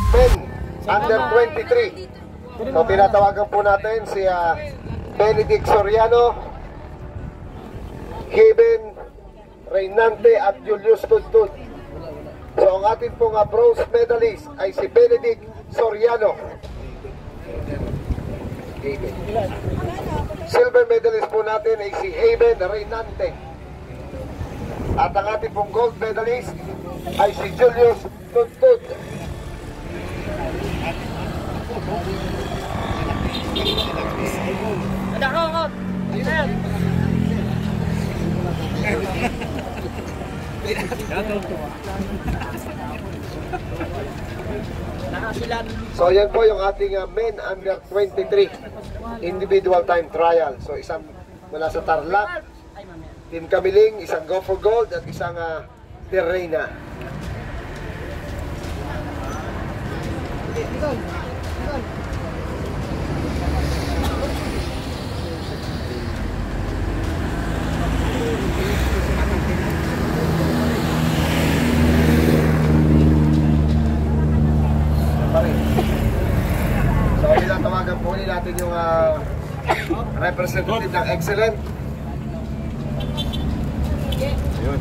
Men under 23. So tinatawagan po natin si Benedict Soriano, Kevin Reynante at Julius Tudtud. So ang ating pong bronze medalist ay si Benedict Soriano. Silver medalist po natin ay si Kevin Reynante. At ang ating pong gold medalist ay si Julius Tudtud. So yan po yung ating men under 23 individual time trial. So isang mula sa Tarlac, Team Kamiling, isang Go for Gold at isang Terrena. So tinatawagan po natin yung representative ng Excellent. Yun.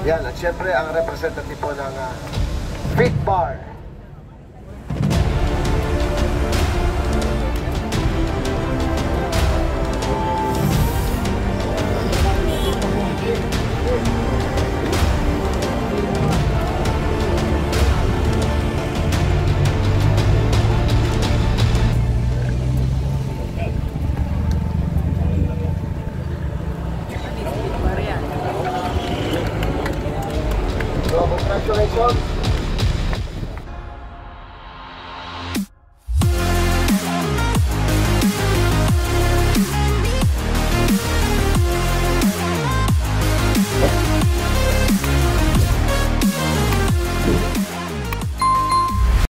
Yan, at syempre ang representative po ng Fit Bar. So, congratulations.